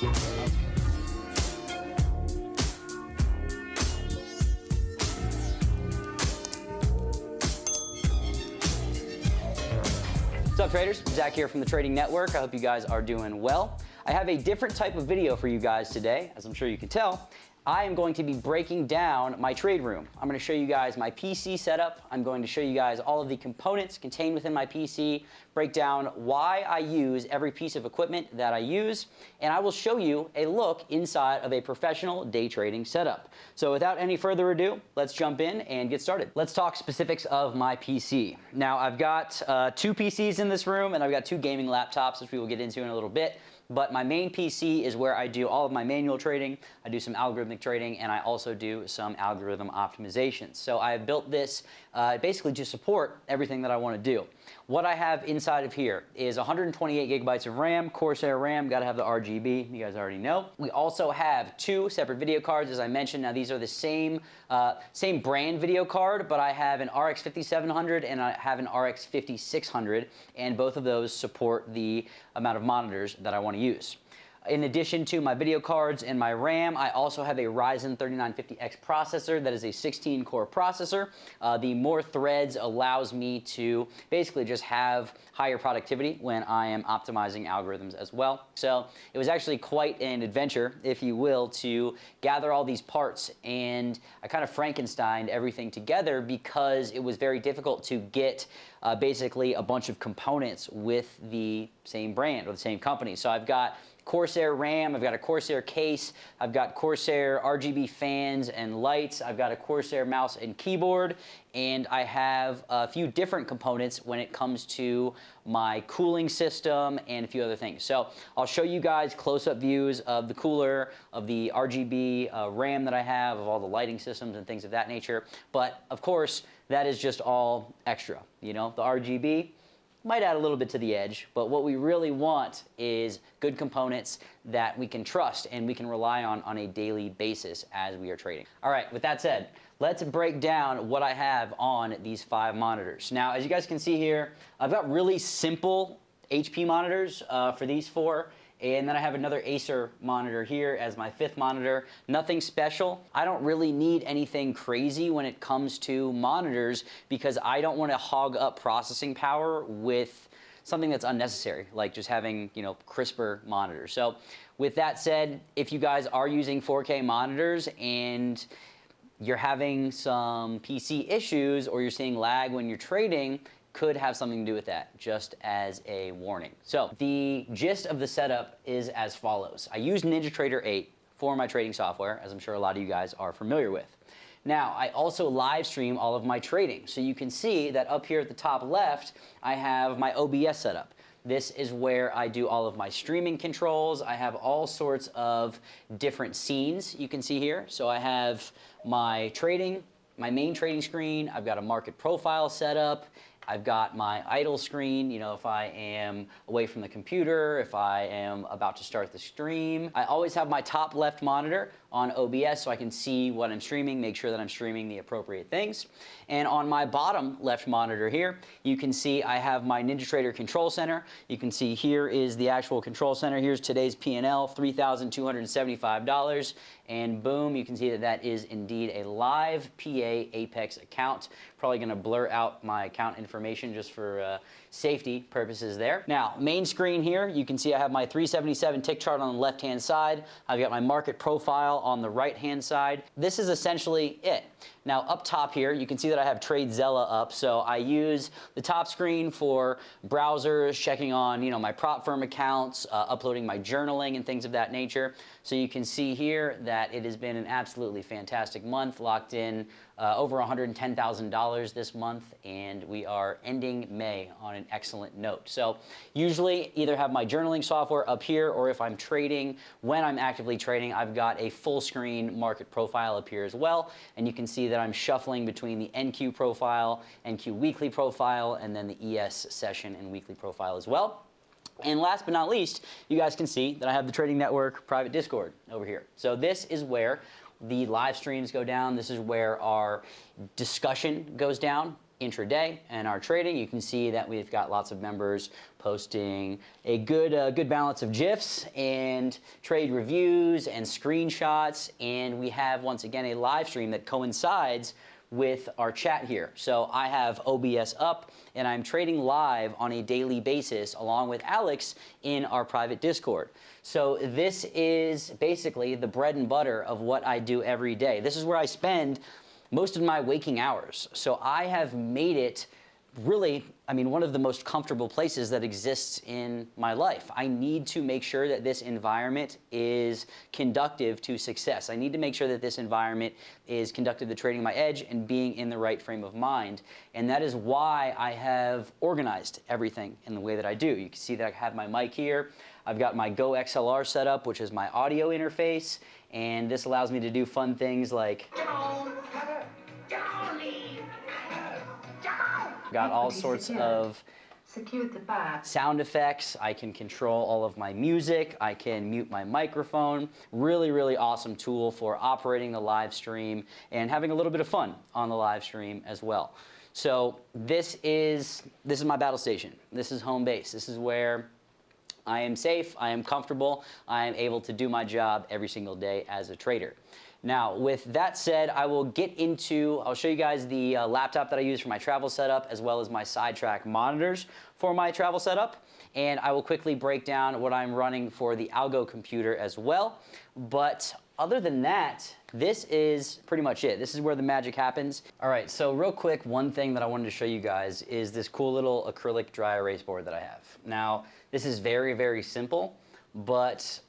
What's up, traders? Zach here from the Trading Network. I hope you guys are doing well. I have a different type of video for you guys today, as I'm sure you can tell. I am going to be breaking down my trade room. I'm going to show you guys my PC setup. I'm going to show you guys all of the components contained within my PC, break down why I use every piece of equipment that I use, and I will show you a look inside of a professional day trading setup. So without any further ado, let's jump in and get started. Let's talk specifics of my PC. Now, I've got two PCs in this room, and I've got two gaming laptops, which we will get into in a little bit. But my main PC is where I do all of my manual trading, I do some algorithmic trading, and I also do some algorithm optimizations. So I have built this basically to support everything that I want to do. What I have inside of here is 128 gigabytes of RAM, Corsair RAM, got to have the RGB, you guys already know. We also have two separate video cards, as I mentioned. Now these are the same brand video card, but I have an RX 5700 and I have an RX 5600, and both of those support the amount of monitors that I want to use. In addition to my video cards and my RAM, I also have a Ryzen 3950X processor that is a 16-core processor. The more threads allows me to basically just have higher productivity when I am optimizing algorithms as well. So it was actually quite an adventure, if you will, to gather all these parts, and I kind of Frankensteined everything together because it was very difficult to get basically a bunch of components with the same brand or the same company. So I've got Corsair RAM, I've got a Corsair case, I've got Corsair RGB fans and lights, I've got a Corsair mouse and keyboard, and I have a few different components when it comes to my cooling system and a few other things. So I'll show you guys close-up views of the cooler, of the RGB RAM that I have, of all the lighting systems and things of that nature. But of course, that is just all extra. You know, the RGB might add a little bit to the edge, but what we really want is good components that we can trust and we can rely on a daily basis as we are trading. All right, with that said, let's break down what I have on these 5 monitors. Now, as you guys can see here, I've got really simple HP monitors for these 4. And then I have another Acer monitor here as my 5th monitor. Nothing special. I don't really need anything crazy when it comes to monitors because I don't want to hog up processing power with something that's unnecessary, like just having, you know, crisper monitors. So with that said, if you guys are using 4K monitors and you're having some PC issues or you're seeing lag when you're trading, could have something to do with that, just as a warning. So the gist of the setup is as follows. I use NinjaTrader 8 for my trading software, as I'm sure a lot of you guys are familiar with. Now, I also live stream all of my trading. So you can see that up here at the top left, I have my OBS setup. This is where I do all of my streaming controls. I have all sorts of different scenes you can see here. So I have my trading, my main trading screen. I've got a market profile set up. I've got my idle screen, you know, if I am away from the computer, if I am about to start the stream. I always have my top left monitor on OBS so I can see what I'm streaming, make sure that I'm streaming the appropriate things. And on my bottom left monitor here, you can see I have my NinjaTrader Control Center. You can see here is the actual Control Center. Here's today's P&L, $3,275. And boom, you can see that that is indeed a live PA Apex account. Probably gonna blur out my account information just for safety purposes there. Now, main screen here, you can see I have my 377 tick chart on the left-hand side. I've got my market profile on the right-hand side. This is essentially it. Now, up top here, you can see that I have TradeZella up. So I use the top screen for browsers, checking on, you know, my prop firm accounts, uploading my journaling and things of that nature. So you can see here that it has been an absolutely fantastic month, locked in over $110,000 this month, and we are ending May on an excellent note. So usually either have my journaling software up here, or if I'm trading, when I'm actively trading, I've got a full screen market profile up here as well. And you can see that I'm shuffling between the NQ profile, NQ weekly profile, and then the ES session and weekly profile as well. And last but not least, you guys can see that I have the Trading Network private Discord over here. So this is where the live streams go down. This is where our discussion goes down. intraday and our trading, you can see that we've got lots of members posting a good balance of GIFs and trade reviews and screenshots, and we have once again a live stream that coincides with our chat here. So I have OBS up and I'm trading live on a daily basis along with Alex in our private Discord. So this is basically the bread and butter of what I do every day. This is where I spend most of my waking hours. So I have made it really, I mean, one of the most comfortable places that exists in my life. I need to make sure that this environment is conductive to success. I need to make sure that this environment is conductive to trading my edge and being in the right frame of mind. And that is why I have organized everything in the way that I do. You can see that I have my mic here. I've got my Go XLR set up, which is my audio interface. And this allows me to do fun things like got all sorts of sound effects. I can control all of my music. I can mute my microphone. Really, really awesome tool for operating the live stream and having a little bit of fun on the live stream as well. So this is my battle station. This is home base. This is where I am safe, I am comfortable, I am able to do my job every single day as a trader. Now, with that said, I'll show you guys the laptop that I use for my travel setup, as well as my sidetrack monitors for my travel setup. And I will quickly break down what I'm running for the Algo computer as well. But other than that, this is pretty much it. This is where the magic happens. All right, so real quick, one thing that I wanted to show you guys is this cool little acrylic dry erase board that I have. Now, this is very, very simple, but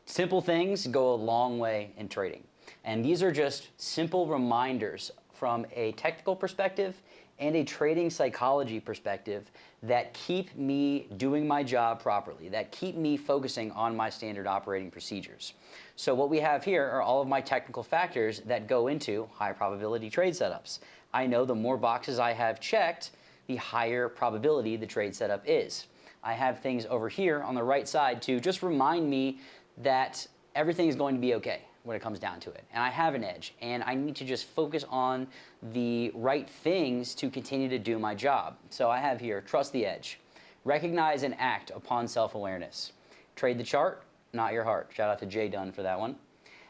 simple things go a long way in trading. And these are just simple reminders from a technical perspective and a trading psychology perspective that keep me doing my job properly, that keep me focusing on my standard operating procedures. So what we have here are all of my technical factors that go into high probability trade setups. I know the more boxes I have checked, the higher probability the trade setup is. I have things over here on the right side to just remind me that everything is going to be okay when it comes down to it. And I have an edge, and I need to just focus on the right things to continue to do my job. So I have here, trust the edge, recognize and act upon self-awareness, trade the chart, not your heart. Shout out to Jay Dunn for that one.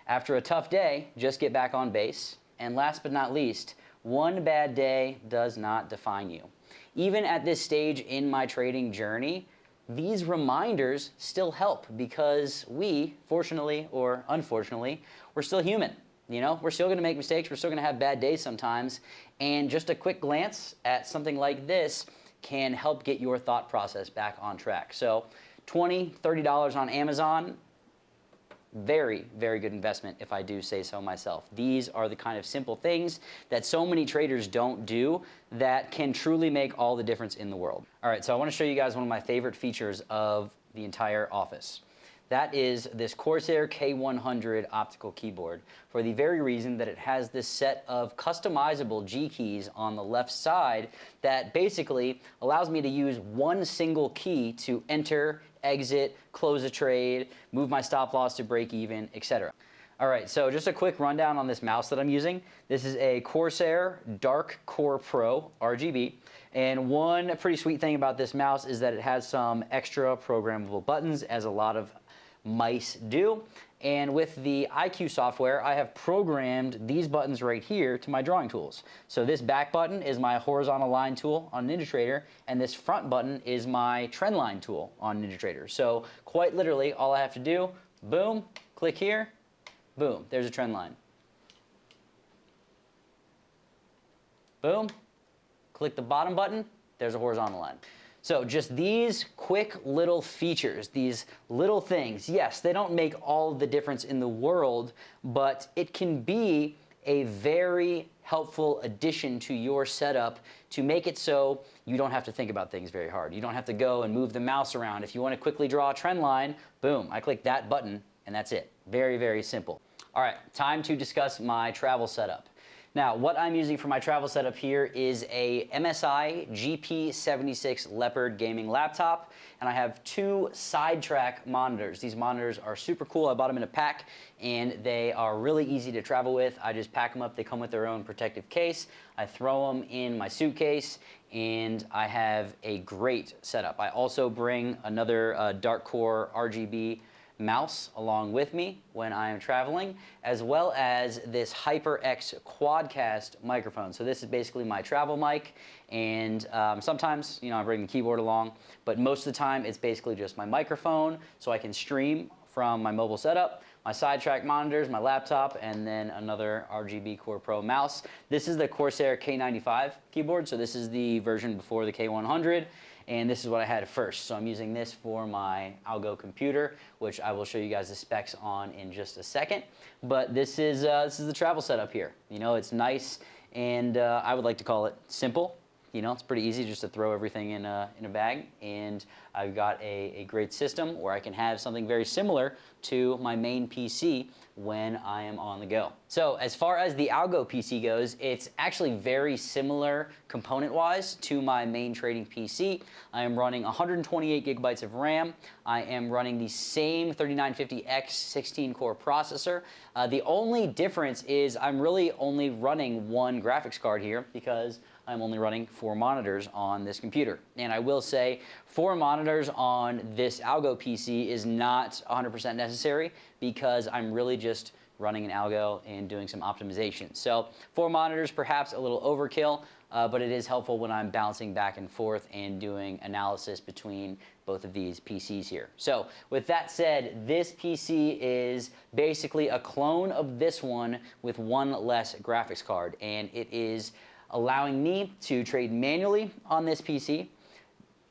After a tough day, just get back on base. And last but not least, one bad day does not define you. Even at this stage in my trading journey, these reminders still help because we, fortunately or unfortunately, we're still human. You know, we're still going to make mistakes. We're still going to have bad days sometimes. And just a quick glance at something like this can help get your thought process back on track. So $20, $30 on Amazon, very, very good investment if I do say so myself. These are the kind of simple things that so many traders don't do that can truly make all the difference in the world. All right, so I want to show you guys one of my favorite features of the entire office. That is this Corsair K100 optical keyboard, for the very reason that it has this set of customizable G keys on the left side that basically allows me to use one single key to enter, exit, close a trade, move my stop loss to break even, etc. All right, so just a quick rundown on this mouse that I'm using. This is a Corsair Dark Core Pro RGB. And one pretty sweet thing about this mouse is that it has some extra programmable buttons, as a lot of mice do. And with the IQ software, I have programmed these buttons right here to my drawing tools. So this back button is my horizontal line tool on NinjaTrader, and this front button is my trend line tool on NinjaTrader. So quite literally, all I have to do, boom, click here, boom, there's a trend line. Boom, click the bottom button, there's a horizontal line. So just these quick little features, these little things, yes, they don't make all the difference in the world, but it can be a very helpful addition to your setup to make it so you don't have to think about things very hard. You don't have to go and move the mouse around. If you want to quickly draw a trend line, boom, I click that button and that's it. Very, very simple. All right, time to discuss my travel setup. Now, what I'm using for my travel setup here is a MSI GP76 Leopard gaming laptop, and I have 2 SideTrack monitors. These monitors are super cool. I bought them in a pack, and they are really easy to travel with. I just pack them up. They come with their own protective case. I throw them in my suitcase, and I have a great setup. I also bring another dark core RGB mouse along with me when I am traveling, as well as this HyperX Quadcast microphone. So this is basically my travel mic, and sometimes, I bring the keyboard along, but most of the time it's basically just my microphone, so I can stream from my mobile setup, my SideTrack monitors, my laptop, and then another RGB Core Pro mouse. This is the Corsair K95 keyboard, so this is the version before the K100. And this is what I had at first. So I'm using this for my Algo computer, which I will show you guys the specs on in just a second. But this is the travel setup here. It's nice, and I would like to call it simple. It's pretty easy just to throw everything in a bag, and I've got a great system where I can have something very similar to my main PC when I am on the go. So as far as the Algo PC goes, it's actually very similar component-wise to my main trading PC. I am running 128 gigabytes of RAM. I am running the same 3950X 16-core processor. The only difference is I'm really only running 1 graphics card here because I'm only running 4 monitors on this computer. And I will say 4 monitors on this Algo PC is not 100% necessary because I'm really just running an Algo and doing some optimization. So 4 monitors, perhaps a little overkill, but it is helpful when I'm bouncing back and forth and doing analysis between both of these PCs here. So with that said, this PC is basically a clone of this one with 1 less graphics card, and it is allowing me to trade manually on this PC,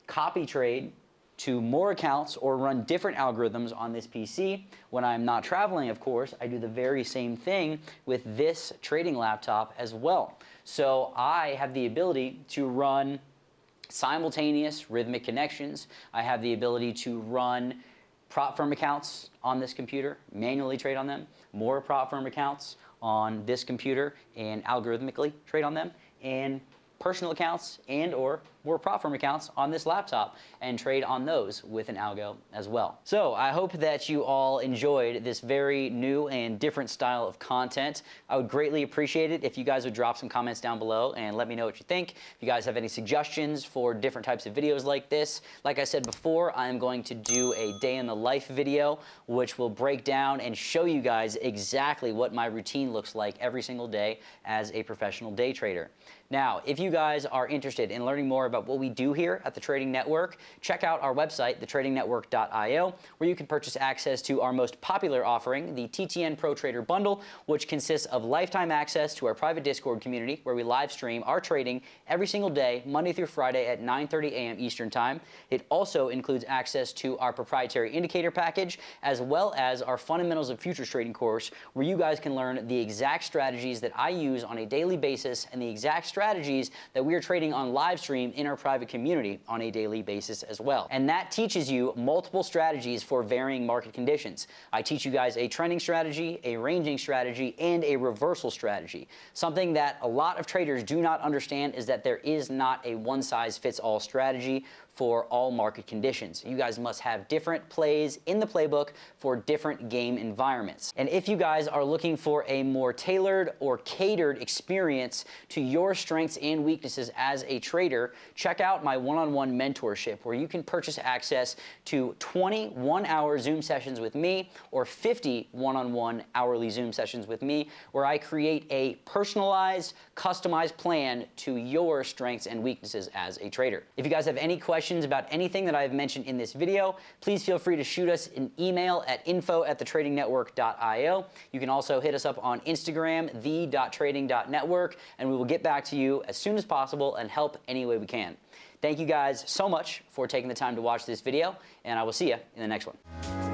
copy trade to more accounts, or run different algorithms on this PC. When I'm not traveling, of course, I do the very same thing with this trading laptop as well. So I have the ability to run simultaneous rhythmic connections. I have the ability to run prop firm accounts on this computer, manually trade on them, more prop firm accounts on this computer and algorithmically trade on them, and personal accounts and or more prop firm accounts on this laptop and trade on those with an Algo as well. So I hope that you all enjoyed this very new and different style of content. I would greatly appreciate it if you guys would drop some comments down below and let me know what you think. If you guys have any suggestions for different types of videos like this, like I said before, I'm going to do a day in the life video, which will break down and show you guys exactly what my routine looks like every single day as a professional day trader. Now, if you guys are interested in learning more about what we do here at the Trading Network, check out our website, thetradingnetwork.io, where you can purchase access to our most popular offering, the TTN Pro Trader Bundle, which consists of lifetime access to our private Discord community, where we live stream our trading every single day, Monday through Friday at 9:30 a.m. Eastern Time. It also includes access to our proprietary indicator package, as well as our Fundamentals of Futures Trading course, where you guys can learn the exact strategies that I use on a daily basis and the exact strategies that we are trading on live stream in our private community on a daily basis as well. And that teaches you multiple strategies for varying market conditions. I teach you guys a trending strategy, a ranging strategy, and a reversal strategy. Something that a lot of traders do not understand is that there is not a one-size-fits-all strategy for all market conditions. You guys must have different plays in the playbook for different game environments. And if you guys are looking for a more tailored or catered experience to your strengths and weaknesses as a trader, check out my one-on-one mentorship, where you can purchase access to 20 one-hour Zoom sessions with me or 50 one-on-one hourly Zoom sessions with me, where I create a personalized, customized plan to your strengths and weaknesses as a trader. If you guys have any questions about anything that I've mentioned in this video, please feel free to shoot us an email at info@thetradingnetwork.io. You can also hit us up on Instagram, the.trading.network, and we will get back to you as soon as possible and help any way we can. Thank you guys so much for taking the time to watch this video, and I will see you in the next one.